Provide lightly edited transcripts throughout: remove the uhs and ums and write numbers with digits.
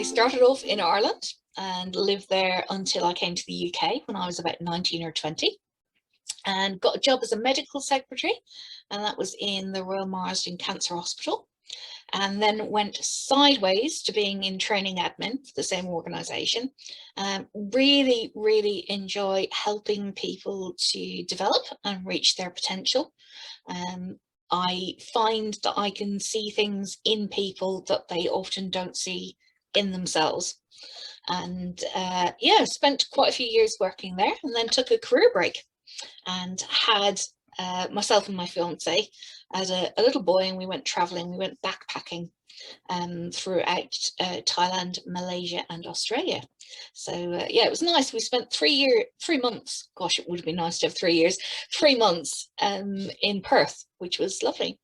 I started off in Ireland and lived there until I came to the UK when I was about 19 or 20, and got a job as a medical secretary, and that was in the Royal Marsden Cancer Hospital, and then went sideways to being in training admin for the same organisation. Really enjoy helping people to develop and reach their potential. I find that I can see things in people that they often don't see in themselves. And yeah, spent quite a few years working there, and then took a career break and had myself and my fiance as a little boy, and we went traveling, we went backpacking throughout Thailand, Malaysia and Australia. So yeah, it was nice. We spent 3 months, gosh, it would have been nice to have 3 years, 3 months in Perth, which was lovely.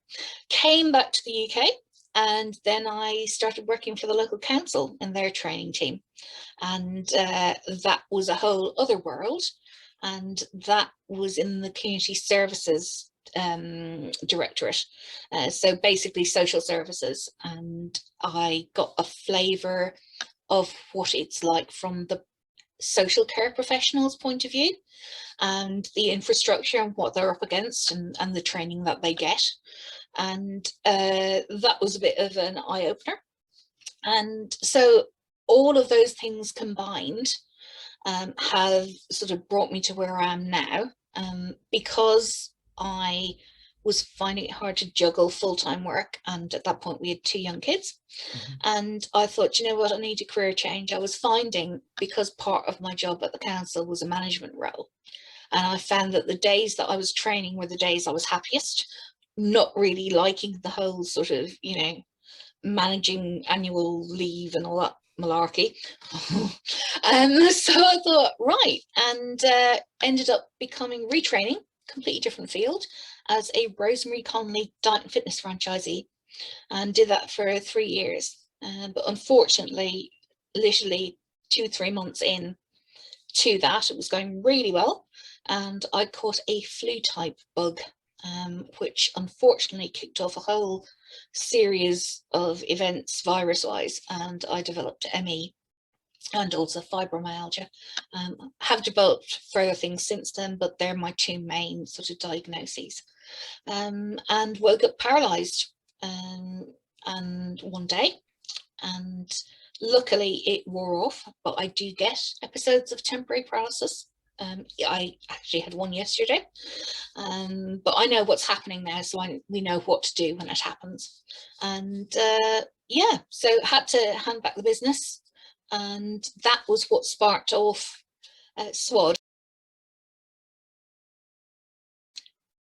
Came back to the UK, and then I started working for the local council in their training team, and that was a whole other world, and that was in the community services directorate, so basically social services, and I got a flavour of what it's like from the social care professionals' point of view, and the infrastructure and what they're up against, and the training that they get, and that was a bit of an eye-opener. And so all of those things combined have sort of brought me to where I am now, because I was finding it hard to juggle full-time work, and at that point we had 2 young kids. And I thought, you know what, I need a career change. I was finding, because part of my job at the council was a management role, and I found that the days that I was training were the days I was happiest, not really liking the whole sort of, you know, managing annual leave and all that malarkey. So I thought, right, and ended up becoming retraining, completely different field, as a Rosemary Conley diet and fitness franchisee, and did that for 3 years. But unfortunately, literally 2-3 months in to that, it was going really well, and I caught a flu type bug, which unfortunately kicked off a whole series of events virus-wise, and I developed ME and also fibromyalgia. Have developed further things since then, but they're my 2 main sort of diagnoses. And woke up paralysed and one day, and luckily it wore off, but I do get episodes of temporary paralysis. I actually had one yesterday, but I know what's happening now, so we know what to do when it happens. And yeah, so had to hand back the business, and that was what sparked off Swad,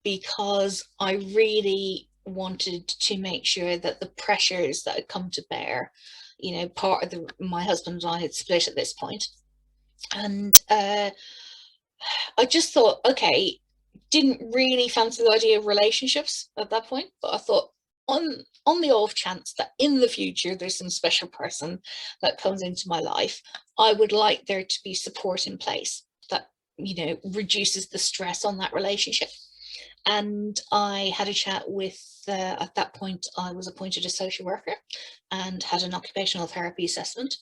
because I really wanted to make sure that the pressures that had come to bear, you know, part of my husband and I had split at this point, and I just thought, okay, didn't really fancy the idea of relationships at that point, but I thought, on the off chance that in the future there's some special person that comes into my life, I would like there to be support in place that, you know, reduces the stress on that relationship. And I had a chat with, at that point I was appointed a social worker and had an occupational therapy assessment,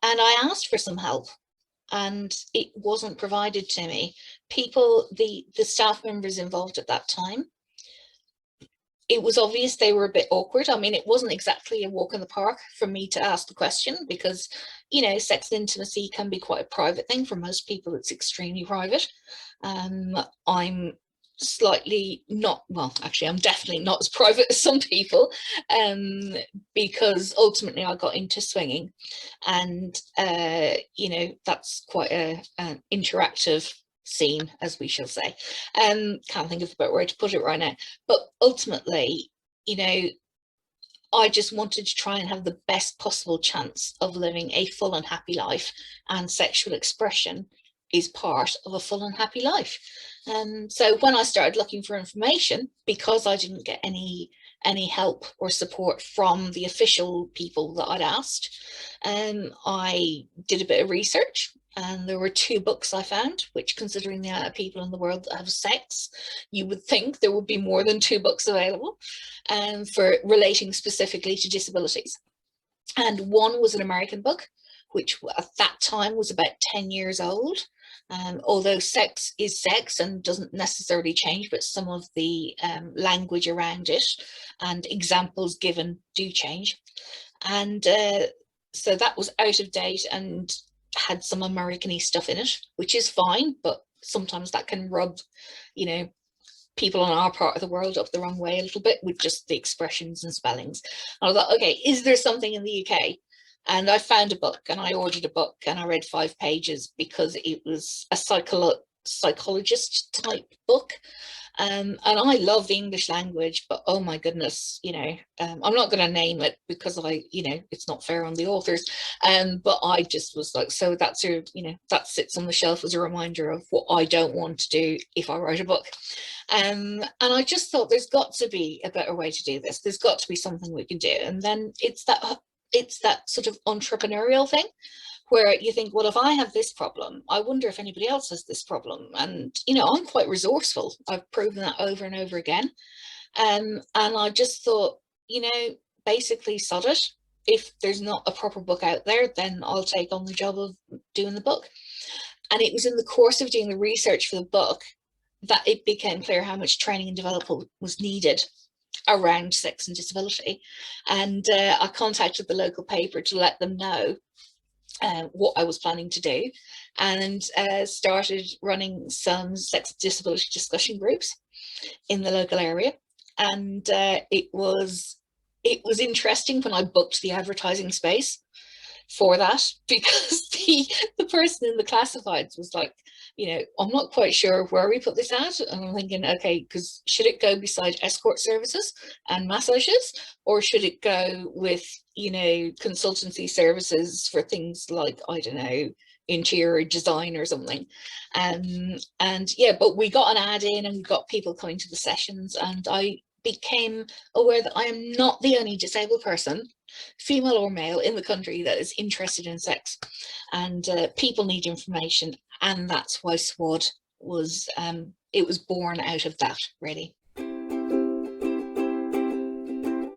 and I asked for some help, and it wasn't provided to me. People, the staff members involved at that time, it was obvious they were a bit awkward. I mean, it wasn't exactly a walk in the park for me to ask the question, because, you know, sex and intimacy can be quite a private thing. For most people, it's extremely private. I'm slightly not, well, actually, I'm definitely not as private as some people, because ultimately I got into swinging, and, you know, that's quite an interactive scene, as we shall say. Can't think of a better way to put it right now, but ultimately, you know, I just wanted to try and have the best possible chance of living a full and happy life, and sexual expression is part of a full and happy life. So when I started looking for information, because I didn't get any help or support from the official people that I'd asked, I did a bit of research, and there were 2 books I found, which, considering the amount of people in the world that have sex, you would think there would be more than 2 books available, for relating specifically to disabilities. And one was an American book, which at that time was about 10 years old. Although sex is sex and doesn't necessarily change, but some of the language around it and examples given do change. And so that was out of date and had some American-y stuff in it, which is fine, but sometimes that can rub, you know, people in our part of the world up the wrong way a little bit with just the expressions and spellings. And I thought, okay, is there something in the UK? And I found a book and I ordered a book and I read 5 pages because it was a psychologist type book. And I love the English language, but oh my goodness, you know, I'm not going to name it because it's not fair on the authors. But I just was like, so that's that sits on the shelf as a reminder of what I don't want to do if I write a book. And I just thought there's got to be a better way to do this. There's got to be something we can do. And then it's that sort of entrepreneurial thing where you think, well, if I have this problem, I wonder if anybody else has this problem. And, I'm quite resourceful. I've proven that over and over again. And I just thought, basically sod it. If there's not a proper book out there, then I'll take on the job of doing the book. And it was in the course of doing the research for the book that it became clear how much training and development was needed around sex and disability. And I contacted the local paper to let them know what I was planning to do, and started running some sex disability discussion groups in the local area. And it was interesting when I booked the advertising space for that, because the person in the classifieds was like, I'm not quite sure where we put this at. And I'm thinking, okay, because should it go beside escort services and massages, or should it go with, consultancy services for things like, I don't know, interior design or something. And yeah, but we got an ad in and we got people coming to the sessions, and I became aware that I am not the only disabled person, female or male, in the country that is interested in sex, and people need information. And that's why Swad was, it was born out of that, really.